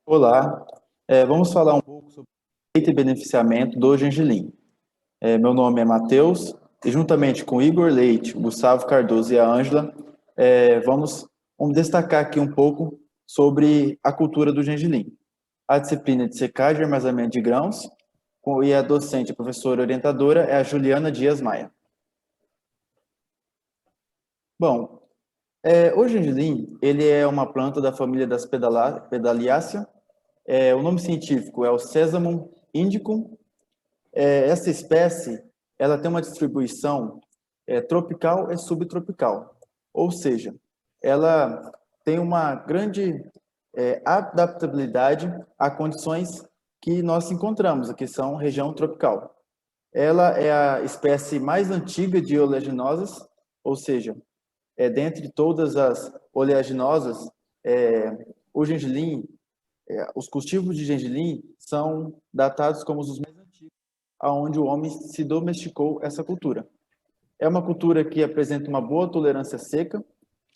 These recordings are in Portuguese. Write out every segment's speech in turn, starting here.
Olá, vamos falar um pouco sobre o direito e beneficiamento do gengelim. Meu nome é Matheus e juntamente com o Igor Leite, o Gustavo Cardoso e a Ângela, vamos destacar aqui um pouco sobre a cultura do gengelim. A disciplina de secagem e armazenamento de grãos e a docente, a professora orientadora é a Juliana Dias Maia. Bom, o gengelim, ele é uma planta da família das Pedaliaceae. O nome científico é o Sesamum indicum. Essa espécie, ela tem uma distribuição tropical e subtropical, ou seja, ela tem uma grande adaptabilidade a condições que nós encontramos, que são região tropical. Ela é a espécie mais antiga de oleaginosas, ou seja, dentre todas as oleaginosas, o gengelim, os cultivos de gengelim são datados como os mais antigos, aonde o homem se domesticou essa cultura. É uma cultura que apresenta uma boa tolerância seca,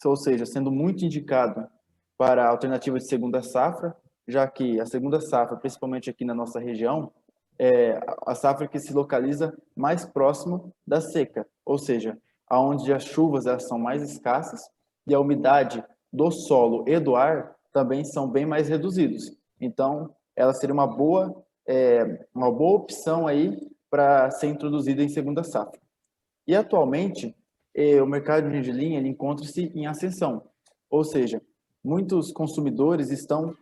ou seja, sendo muito indicado para a alternativa de segunda safra, já que a segunda safra, principalmente aqui na nossa região, é a safra que se localiza mais próximo da seca, ou seja, aonde as chuvas elas são mais escassas e a umidade do solo e do ar também são bem mais reduzidos. Então, ela seria uma boa opção aí para ser introduzida em segunda safra. E atualmente, o mercado de gengelim ele encontra-se em ascensão, ou seja, muitos consumidores estão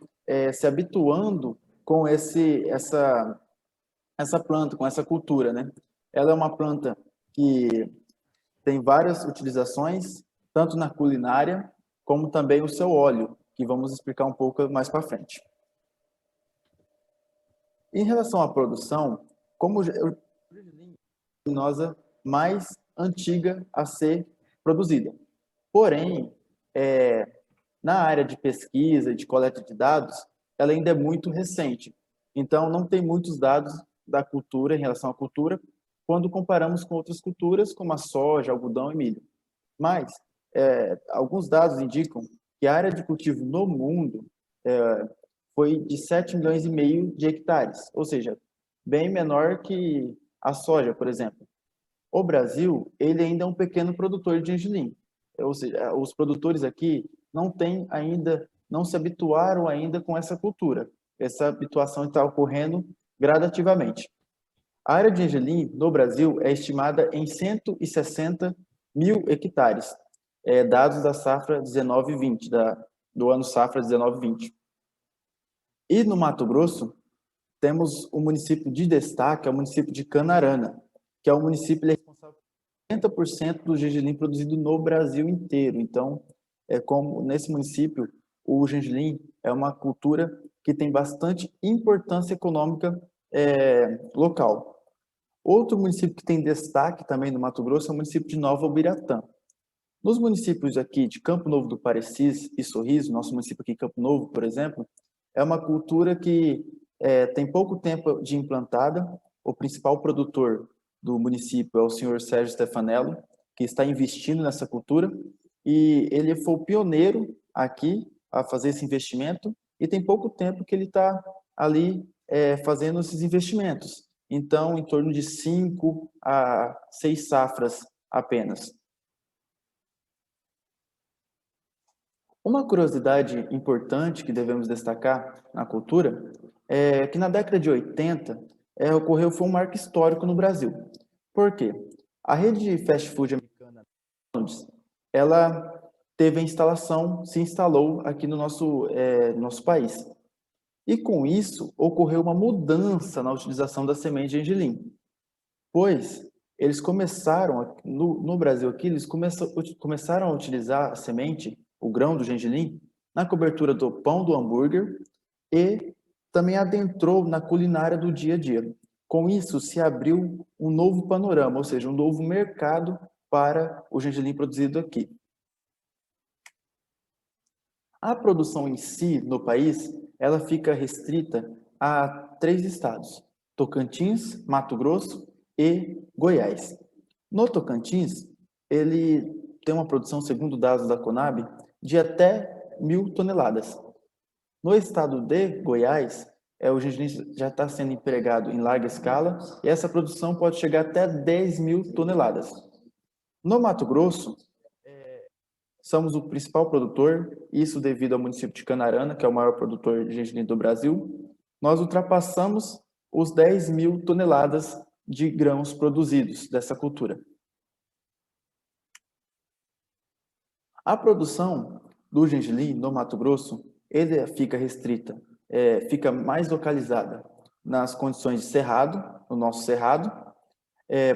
se habituando com essa planta, com essa cultura, né? Ela é uma planta que tem várias utilizações, tanto na culinária, como também o seu óleo, que vamos explicar um pouco mais para frente. Em relação à produção, como o gengelim é a leguminosa mais antiga a ser produzida. Porém, na área de pesquisa e de coleta de dados, ela ainda é muito recente. Então, não tem muitos dados da cultura em relação à cultura quando comparamos com outras culturas, como a soja, algodão e milho. Mas, alguns dados indicam que a área de cultivo no mundo foi de 7,5 milhões de hectares, ou seja, bem menor que a soja, por exemplo. O Brasil, ele ainda é um pequeno produtor de gengelim, ou seja, os produtores aqui não se habituaram ainda com essa cultura. Essa habituação está ocorrendo gradativamente. A área de gengelim no Brasil é estimada em 160 mil hectares, dados da safra 19/20, do ano safra 19/20. E no Mato Grosso, temos o município de destaque, é o município de Canarana, que é o município responsável por 80% do gengelim produzido no Brasil inteiro. Então, como nesse município, o gengelim é uma cultura que tem bastante importância econômica local. Outro município que tem destaque também no Mato Grosso é o município de Nova Ubiratã. Nos municípios aqui de Campo Novo do Parecis e Sorriso, nosso município aqui em Campo Novo, por exemplo, é uma cultura que tem pouco tempo de implantada. O principal produtor do município é o senhor Sérgio Stefanello, que está investindo nessa cultura, e ele foi o pioneiro aqui a fazer esse investimento, e tem pouco tempo que ele está ali fazendo esses investimentos. Então, em torno de 5 a 6 safras apenas. Uma curiosidade importante que devemos destacar na cultura é que na década de 80 foi um marco histórico no Brasil. Por quê? A rede de fast food americana, ela teve a instalação, se instalou aqui no nosso país. E com isso, ocorreu uma mudança na utilização da semente de gengelim, pois eles começaram, no Brasil aqui, eles começaram a utilizar a semente, o grão do gengelim, na cobertura do pão do hambúrguer e também adentrou na culinária do dia a dia. Com isso, se abriu um novo panorama, ou seja, um novo mercado para o gengelim produzido aqui. A produção em si, no país, ela fica restrita a 3 estados: Tocantins, Mato Grosso e Goiás. No Tocantins, ele tem uma produção, segundo dados da Conab, de até 1.000 toneladas. No estado de Goiás, o gergelim já está sendo empregado em larga escala e essa produção pode chegar até 10 mil toneladas. No Mato Grosso, somos o principal produtor, isso devido ao município de Canarana, que é o maior produtor de gergelim do Brasil. Nós ultrapassamos os 10 mil toneladas de grãos produzidos dessa cultura. A produção do gergelim no Mato Grosso, ele fica restrita, fica mais localizada nas condições de cerrado, no nosso cerrado.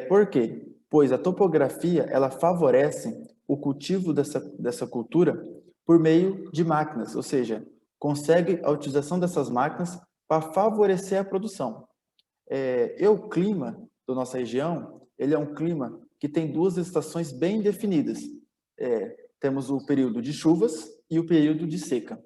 Por quê? Pois a topografia, ela favorece o cultivo dessa cultura por meio de máquinas, ou seja, consegue a utilização dessas máquinas para favorecer a produção. O clima da nossa região, ele é um clima que tem duas estações bem definidas. Temos o período de chuvas e o período de seca.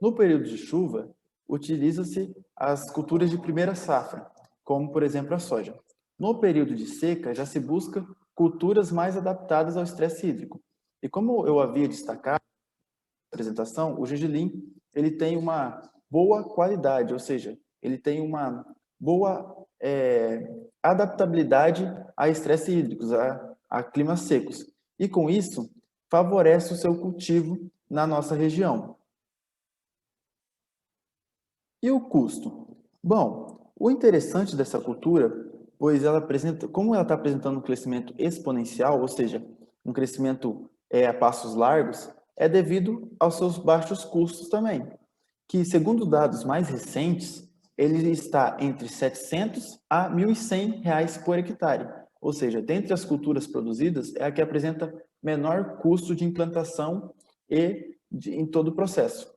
No período de chuva, utiliza-se as culturas de primeira safra, como, por exemplo, a soja. No período de seca, já se busca culturas mais adaptadas ao estresse hídrico. E como eu havia destacado na apresentação, o gergelim, ele tem uma boa qualidade, ou seja, ele tem uma boa adaptabilidade a estresses hídricos, a climas secos. E com isso, favorece o seu cultivo na nossa região. E o custo? Bom, o interessante dessa cultura, pois ela apresenta, como ela está apresentando um crescimento exponencial, ou seja, um crescimento a passos largos, é devido aos seus baixos custos também, que segundo dados mais recentes, ele está entre 700 a 1.100 reais por hectare, ou seja, dentre as culturas produzidas, é a que apresenta menor custo de implantação em todo o processo.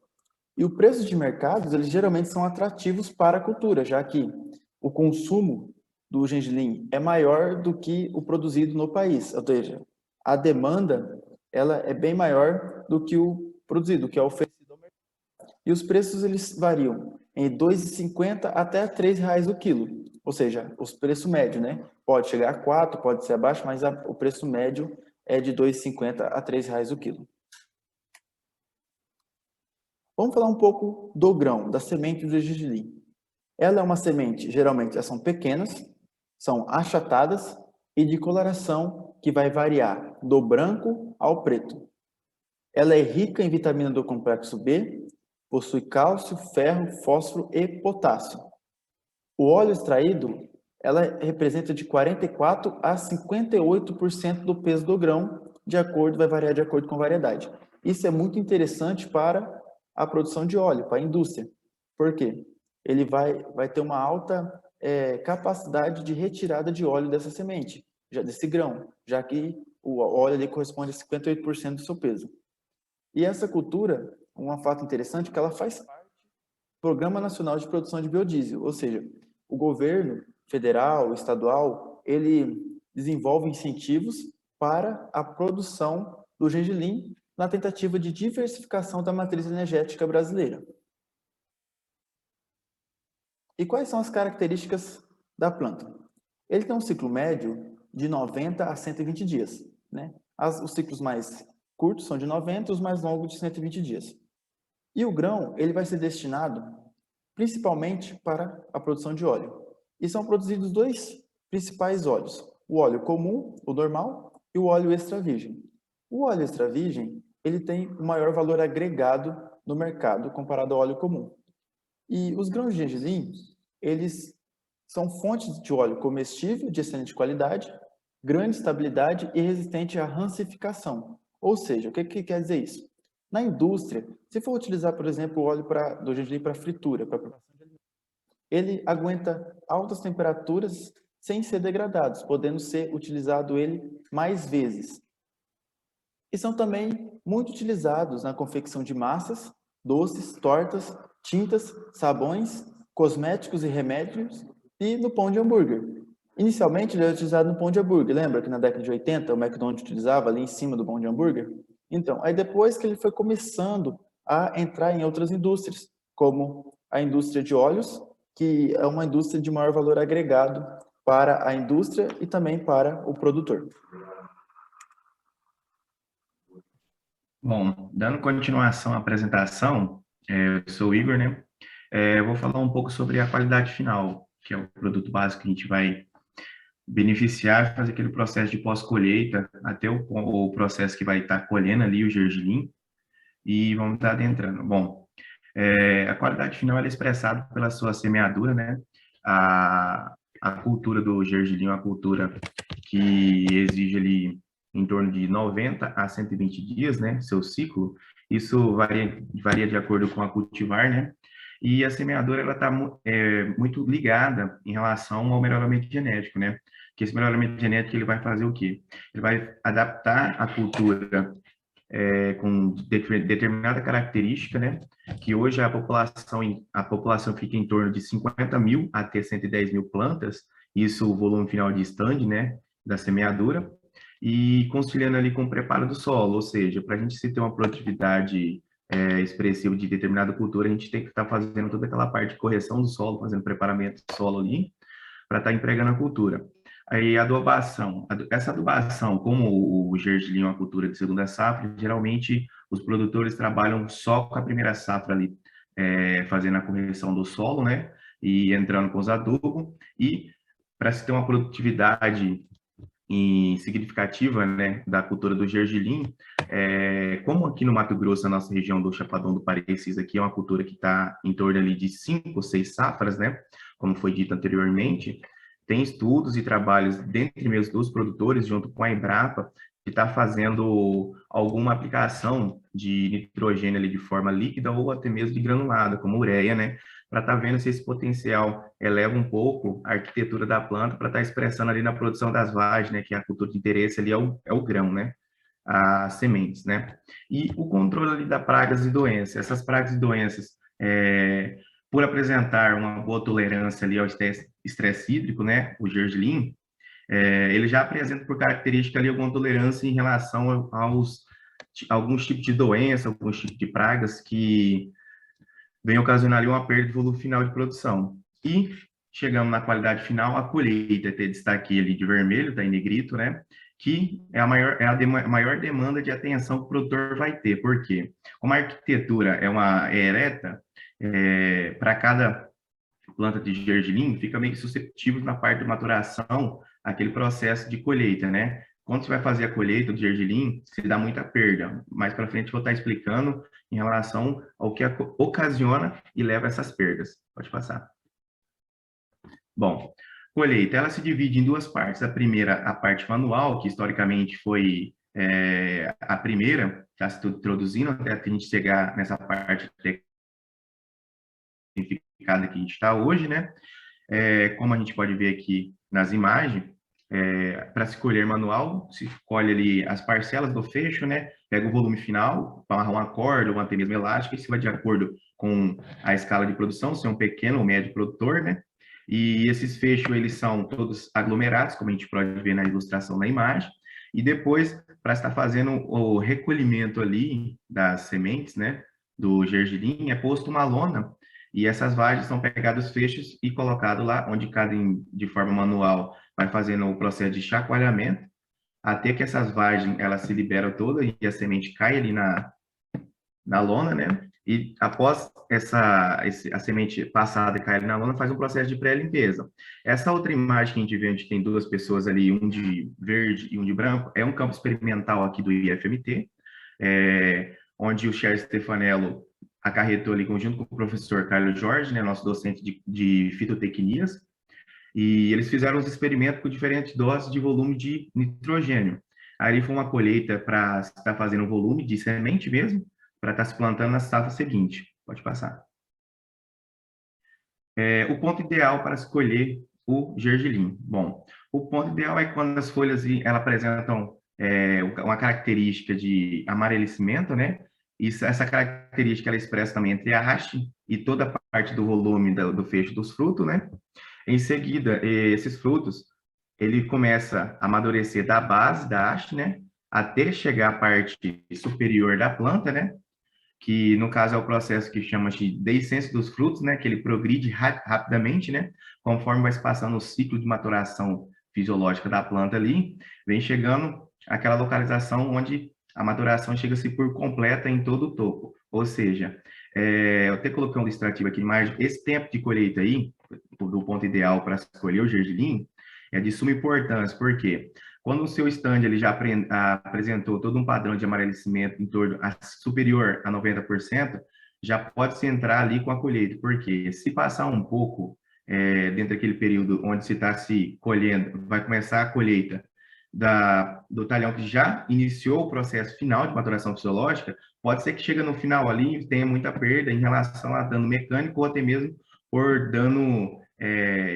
E o preço de mercados, eles geralmente são atrativos para a cultura, já que o consumo do gergelim é maior do que o produzido no país, ou seja, a demanda ela é bem maior do que o produzido, que é oferecido ao mercado. E os preços eles variam em R$ 2,50 até R$ 3,00 o quilo, ou seja, o preço médio, né? Pode chegar a 4, pode ser abaixo, mas o preço médio é de R$ 2,50 a R$ 3,00 o quilo. Vamos falar um pouco do grão, da semente do gergelim. Ela é uma semente, geralmente, elas são pequenas, são achatadas e de coloração que vai variar do branco ao preto. Ela é rica em vitamina do complexo B, possui cálcio, ferro, fósforo e potássio. O óleo extraído, ela representa de 44 a 58% do peso do grão, vai variar de acordo com a variedade. Isso é muito interessante para a produção de óleo, para a indústria. Por quê? Ele vai ter uma alta capacidade de retirada de óleo dessa semente, desse grão, já que o óleo ali corresponde a 58% do seu peso. E essa cultura, um fato interessante, é que ela faz parte do Programa Nacional de Produção de Biodiesel, ou seja, o governo federal, estadual, ele desenvolve incentivos para a produção do gergelim na tentativa de diversificação da matriz energética brasileira. E quais são as características da planta? Ele tem um ciclo médio de 90 a 120 dias, né? Os ciclos mais curtos são de 90 e os mais longos de 120 dias. E o grão, ele vai ser destinado principalmente para a produção de óleo. E são produzidos dois principais óleos, o óleo comum, o normal, e o óleo extra virgem. O óleo extra virgem, ele tem o maior valor agregado no mercado comparado ao óleo comum. E os grãos de gergelim, eles são fontes de óleo comestível de excelente qualidade, grande estabilidade e resistente à rancificação. Ou seja, o que quer dizer isso? Na indústria, se for utilizar, por exemplo, o óleo do gergelim para fritura, para preparação de alimentos, ele aguenta altas temperaturas sem ser degradado, podendo ser utilizado ele mais vezes. E são também muito utilizados na confecção de massas, doces, tortas, tintas, sabões, cosméticos e remédios e no pão de hambúrguer. Inicialmente ele era utilizado no pão de hambúrguer, lembra que na década de 80 o McDonald's utilizava ali em cima do pão de hambúrguer? Então, aí depois que ele foi começando a entrar em outras indústrias, como a indústria de óleos, que é uma indústria de maior valor agregado para a indústria e também para o produtor. Bom, dando continuação à apresentação, Eu sou o Igor, né? Eu vou falar um pouco sobre a qualidade final, que é o produto básico que a gente vai beneficiar, fazer aquele processo de pós-colheita, até o processo que vai estar colhendo ali o gergelim, e vamos estar adentrando. Bom, a qualidade final ela é expressada pela sua semeadura, né? A cultura do gergelim é uma cultura que exige ali em torno de 90 a 120 dias, né? Seu ciclo. Isso varia de acordo com a cultivar, né? E a semeadura ela está muito ligada em relação ao melhoramento genético, né? Que esse melhoramento genético ele vai fazer o quê? Ele vai adaptar a cultura com determinada característica, né? Que hoje a população fica em torno de 50 mil até 110 mil plantas, isso o volume final de stand, né? Da semeadura, e conciliando ali com o preparo do solo, ou seja, para a gente se ter uma produtividade expressiva de determinada cultura, a gente tem que estar fazendo toda aquela parte de correção do solo, fazendo preparamento do solo ali, para estar empregando a cultura. Aí, adubação. Essa adubação, como o gergelim é uma cultura de segunda safra, geralmente os produtores trabalham só com a primeira safra ali, fazendo a correção do solo, né? E entrando com os adubos. E para se ter uma produtividade significativa, né, da cultura do gergelim, como aqui no Mato Grosso, a nossa região do Chapadão do Parecis, aqui é uma cultura que está em torno ali de 5 ou 6 safras, né, como foi dito anteriormente, tem estudos e trabalhos dentre mesmo dos produtores, junto com a Embrapa, que está fazendo alguma aplicação de nitrogênio ali de forma líquida ou até mesmo de granulada, como ureia, né, para estar vendo se esse potencial eleva um pouco a arquitetura da planta para estar expressando ali na produção das vagens, né, que é a cultura de interesse ali é o grão, né, as sementes, né. E o controle ali da pragas e doenças. Essas pragas e doenças, por apresentar uma boa tolerância ali ao estresse hídrico, né, o gergelim, ele já apresenta por característica ali alguma tolerância em relação alguns tipos de doença, alguns tipos de pragas que vem ocasionar ali uma perda de volume final de produção. E chegamos na qualidade final, a colheita tem destaque ali de vermelho, tá em negrito, né? Que é a maior demanda de atenção que o produtor vai ter. Por quê? Como a arquitetura é ereta, para cada planta de gergelim, fica meio suscetível na parte de maturação, aquele processo de colheita, né? Quando você vai fazer a colheita do gergelim, se dá muita perda. Mais para frente eu vou estar explicando em relação ao que ocasiona e leva a essas perdas. Pode passar. Bom, colheita, ela se divide em duas partes. A primeira, a parte manual, que historicamente foi a primeira, está se introduzindo até a gente chegar nessa parte tecnificada que a gente está hoje, né? Como a gente pode ver aqui nas imagens, para se colher manual, se colhe ali as parcelas do fecho, né? Pega o volume final, amarra uma corda ou até mesmo elástica, e se vai de acordo com a escala de produção, se é um pequeno ou médio produtor, né? E esses fechos, eles são todos aglomerados, como a gente pode ver na ilustração na imagem, e depois, para estar fazendo o recolhimento ali das sementes, né? Do gergelim, é posto uma lona e essas vagens são pegadas os fechos e colocados lá, onde cada de forma manual vai fazendo o processo de chacoalhamento, até que essas vagens elas se liberam toda e a semente cai ali na lona, né? E após a semente passada e cair ali na lona, faz um processo de pré-limpeza. Essa outra imagem que a gente vê, onde tem duas pessoas ali, um de verde e um de branco, é um campo experimental aqui do IFMT, onde o Cher Stefanello acarretou ali, junto com o professor Carlos Jorge, né, nosso docente de fitotecnias, e eles fizeram uns experimentos com diferentes doses de volume de nitrogênio. Aí foi uma colheita para estar fazendo um volume de semente mesmo, para estar se plantando na safra seguinte. Pode passar. O ponto ideal para escolher o gergelim. Bom, o ponto ideal é quando as folhas elas apresentam uma característica de amarelecimento, né? Essa característica ela expressa também entre a haste e toda a parte do volume do fecho dos frutos, né? Em seguida, esses frutos, ele começa a amadurecer da base da haste, né? Até chegar à parte superior da planta, né? Que no caso é o processo que chama de deiscência dos frutos, né? Que ele progride rapidamente, né? Conforme vai se passando o ciclo de maturação fisiológica da planta ali, vem chegando aquela localização onde a maturação chega-se por completa em todo o topo. Ou seja, Eu até coloquei um ilustrativo aqui, mas esse tempo de colheita aí, do ponto ideal para escolher o gergelim, é de suma importância, porque quando o seu stand ele já apresentou todo um padrão de amarelecimento em torno superior a 90%, já pode se entrar ali com a colheita, porque se passar um pouco dentro daquele período onde se está se colhendo, vai começar a colheita do talhão que já iniciou o processo final de maturação fisiológica, pode ser que chegue no final ali e tenha muita perda em relação a dano mecânico ou até mesmo por dano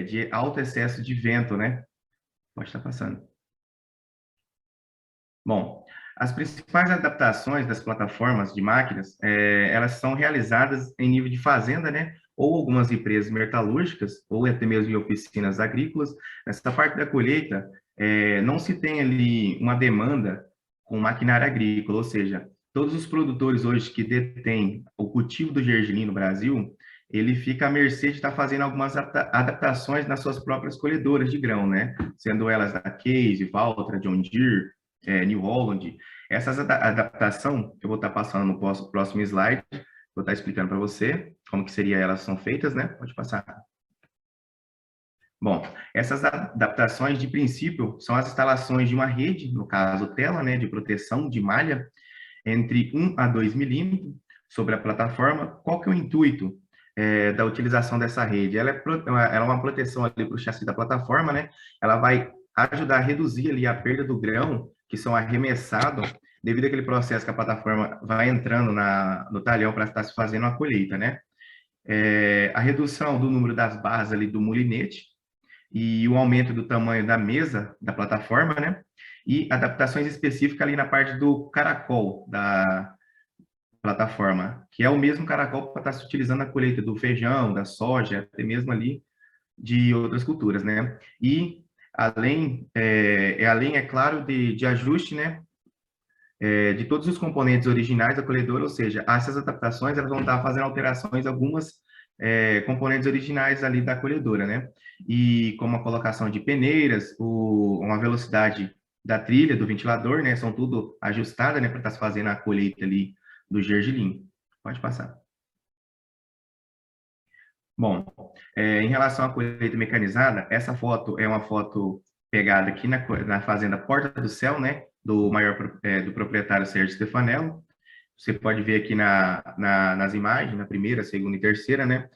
de alto excesso de vento, né? Pode estar passando. Bom, as principais adaptações das plataformas de máquinas, elas são realizadas em nível de fazenda, né? Ou algumas empresas metalúrgicas, ou até mesmo em oficinas agrícolas. Nessa parte da colheita, não se tem ali uma demanda com maquinária agrícola, ou seja, todos os produtores hoje que detêm o cultivo do gergelim no Brasil, ele fica à mercê de estar fazendo algumas adaptações nas suas próprias colhedoras de grão, né? Sendo elas da Case, Valtra, John Deere, New Holland. Essas adaptação, eu vou estar passando no próximo slide, vou estar explicando para você como que seria elas são feitas, né? Pode passar. Bom, essas adaptações, de princípio, são as instalações de uma rede, no caso tela, né, de proteção de malha, entre 1 a 2 milímetros sobre a plataforma. Qual que é o intuito da utilização dessa rede? Ela é uma proteção ali para o chassi da plataforma, né? Ela vai ajudar a reduzir ali a perda do grão, que são arremessados devido àquele processo que a plataforma vai entrando no talhão para estar se fazendo a colheita, né? A redução do número das barras ali do molinete e o aumento do tamanho da mesa da plataforma, né? E adaptações específicas ali na parte do caracol da plataforma, que é o mesmo caracol para estar se utilizando na colheita do feijão, da soja, até mesmo ali de outras culturas, né? E além, é claro, de ajuste, né? De todos os componentes originais da colhedora, ou seja, essas adaptações elas vão estar fazendo alterações algumas componentes originais ali da colhedora, né? E como a colocação de peneiras, uma velocidade da trilha, do ventilador, né? São tudo ajustadas, né? Para estar fazendo a colheita ali do gergelim. Pode passar. Bom, em relação à colheita mecanizada, essa foto é uma foto pegada aqui na fazenda Porta do Céu, né? Do proprietário Sérgio Stefanello. Você pode ver aqui nas imagens, na primeira, segunda e terceira, né?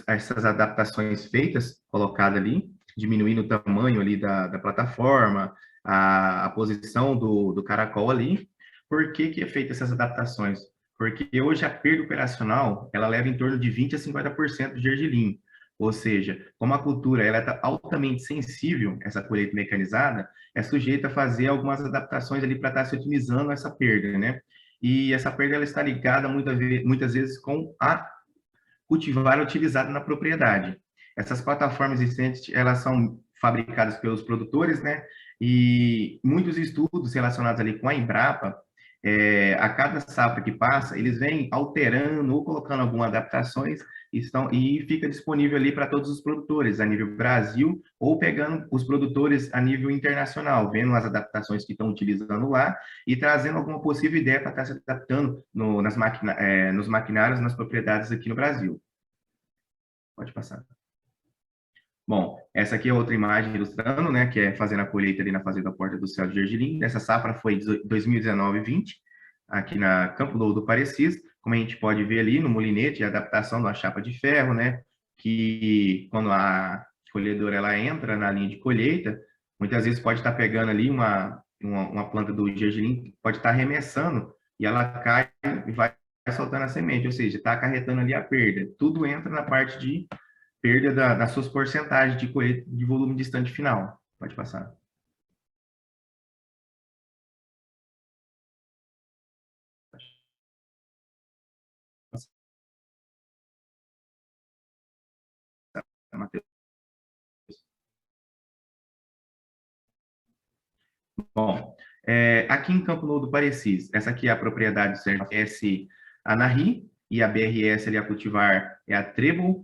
Essas adaptações feitas, colocadas ali, diminuindo o tamanho ali da plataforma, a posição do caracol ali. Por que que é feita essas adaptações? Porque hoje a perda operacional, ela leva em torno de 20 a 50% de gergelim. Ou seja, como a cultura ela é altamente sensível, essa colheita mecanizada, é sujeita a fazer algumas adaptações ali para estar se otimizando essa perda, né? E essa perda ela está ligada muitas vezes com a cultivar utilizada na propriedade. Essas plataformas existentes, elas são fabricadas pelos produtores, né? E muitos estudos relacionados ali com a Embrapa, a cada safra que passa, eles vêm alterando ou colocando algumas adaptações e fica disponível ali para todos os produtores a nível Brasil ou pegando os produtores a nível internacional, vendo as adaptações que estão utilizando lá e trazendo alguma possível ideia para estar se adaptando nos maquinários, nas propriedades aqui no Brasil. Pode passar. Bom, essa aqui é outra imagem ilustrando, né, que é fazendo a colheita ali na Fazenda Porta do Céu de Gergelim. Essa safra foi 2019-20, aqui na Campo Novo do Parecis. Como a gente pode ver ali no molinete, a adaptação da chapa de ferro, né, que quando a colhedora ela entra na linha de colheita, muitas vezes pode estar pegando ali uma planta do gergelim, pode estar arremessando e ela cai e vai soltando a semente, ou seja, está acarretando ali a perda. Tudo entra na parte de perda das suas porcentagens de colheita de volume de estande final. Pode passar. Bom, aqui em Campo Novo do Parecis, essa aqui é a propriedade do CRS Anahi e a BRS ali a cultivar é a Treble.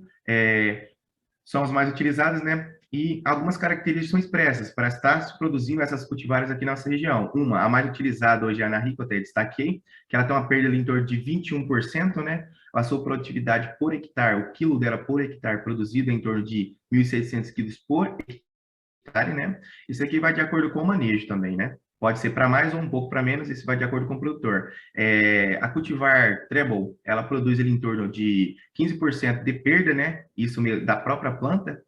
São as mais utilizadas, né? E algumas características são expressas para estar se produzindo essas cultivares aqui na nossa região. Uma, a mais utilizada hoje é a Anahico, até destaquei, que ela tem uma perda ali em torno de 21%, né? A sua produtividade por hectare, o quilo dela por hectare produzido é em torno de 1.600 quilos por hectare, né? Isso aqui vai de acordo com o manejo também, né? Pode ser para mais ou um pouco para menos, isso vai de acordo com o produtor. A cultivar treble, ela produz ali em torno de 15% de perda, né? Isso mesmo, da própria planta,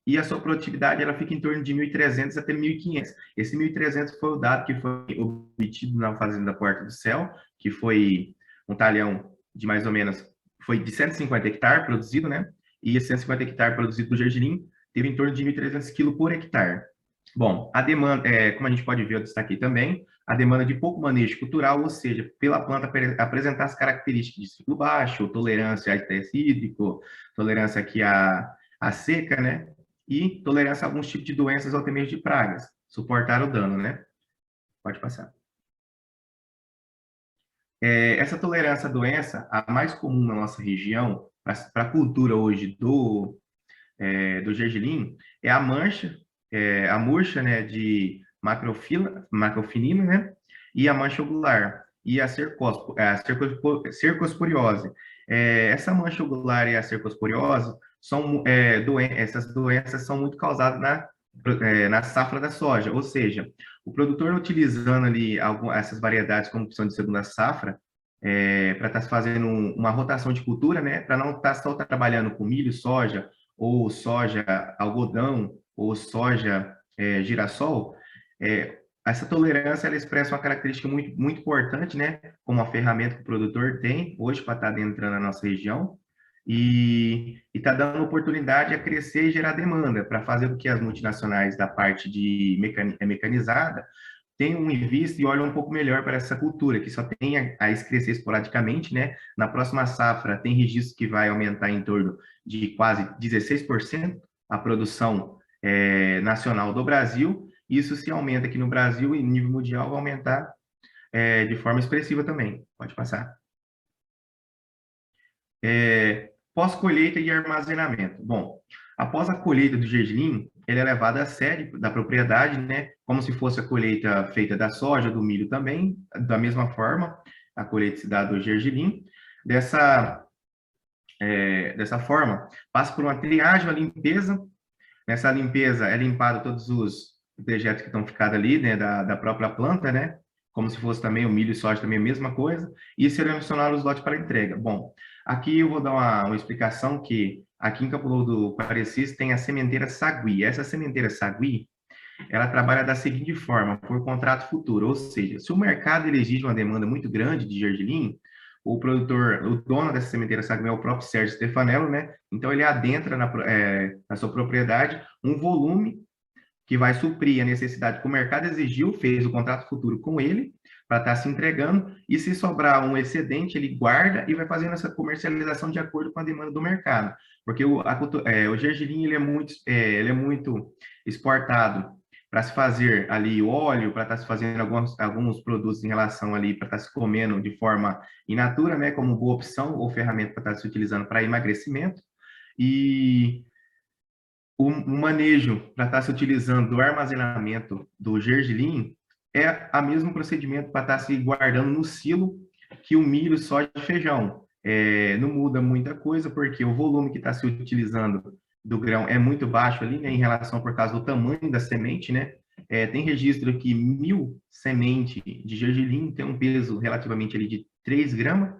e a sua produtividade ela fica em torno de 1.300 até 1.500. Esse 1.300 foi o dado que foi obtido na Fazenda Porta do Céu, que foi um talhão de mais ou menos, foi de 150 hectares produzido, né? E esse 150 hectares produzido do gergelim teve em torno de 1.300 quilos por hectare. Bom, a demanda, como a gente pode ver, eu destaquei também, a demanda de pouco manejo cultural, ou seja, pela planta apresentar as características de ciclo baixo, tolerância a estresse hídrico, tolerância aqui à seca, né? E tolerância a alguns tipos de doenças ou até mesmo de pragas, suportar o dano, né? Pode passar. Essa tolerância à doença, a mais comum na nossa região, para a cultura hoje do gergelim, é a mancha, a murcha, né, de macrofinina, né? E a mancha ocular, e a cercosporiose. Essa mancha ocular e a cercosporiose essas doenças são muito causadas na safra da soja, ou seja, o produtor utilizando ali essas variedades como opção de segunda safra, para estar fazendo uma rotação de cultura, né, para não estar só trabalhando com milho, soja, ou soja algodão, ou soja girassol, essa tolerância ela expressa uma característica muito, muito importante, né, como a ferramenta que o produtor tem hoje para estar entrando na nossa região, e está dando oportunidade a crescer e gerar demanda para fazer com que as multinacionais da parte de mecanizada tenham em vista e olhem um pouco melhor para essa cultura, que só tem a crescer esporadicamente, né? Na próxima safra, tem registro que vai aumentar em torno de quase 16% a produção nacional do Brasil. Isso se aumenta aqui no Brasil e em nível mundial vai aumentar de forma expressiva também. Pode passar. Pós-colheita e armazenamento. Bom, após a colheita do gergelim, ele é levado à sede da propriedade, né, como se fosse a colheita feita da soja, do milho também, da mesma forma, a colheita se dá do gergelim. Dessa forma, passa por uma triagem, uma limpeza. Nessa limpeza é limpado todos os dejetos que estão ficados ali, né, da própria planta, né, como se fosse também o milho e soja, também a mesma coisa, e selecionar os lotes para entrega. Bom, aqui eu vou dar uma explicação que aqui em Campo Louco do Parecis tem a sementeira Sagui. Essa sementeira Sagui, ela trabalha da seguinte forma, por contrato futuro, ou seja, se o mercado exige uma demanda muito grande de gergelim, o produtor, o dono dessa sementeira Sagui é o próprio Sérgio Stefanello, né? Então ele adentra na sua propriedade um volume que vai suprir a necessidade que o mercado exigiu, fez o contrato futuro com ele, para estar se entregando, e se sobrar um excedente, ele guarda e vai fazendo essa comercialização de acordo com a demanda do mercado. Porque o gergelim ele é muito exportado para se fazer ali o óleo, para estar se fazendo alguns produtos em relação ali, para estar se comendo de forma in natura, né, como boa opção ou ferramenta para estar se utilizando para emagrecimento. E o manejo para estar se utilizando do armazenamento do gergelim é o mesmo procedimento para estar se guardando no silo que o milho, soja e feijão. Não muda muita coisa, porque o volume que está se utilizando do grão é muito baixo ali, né, em relação por causa do tamanho da semente, né? Tem registro que 1.000 sementes de gergelim tem um peso relativamente ali de 3 gramas.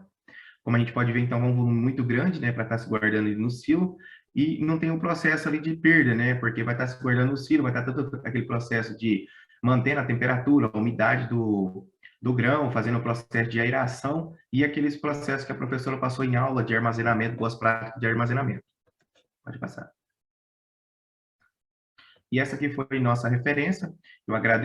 Como a gente pode ver, então, é um volume muito grande, né, para estar se guardando ali no silo, e não tem um processo ali de perda, né, porque vai estar se guardando no silo, vai estar todo aquele processo de manter a temperatura, a umidade do grão, fazendo o processo de aeração e aqueles processos que a professora passou em aula de armazenamento, boas práticas de armazenamento. Pode passar. E essa aqui foi nossa referência. Eu agradeço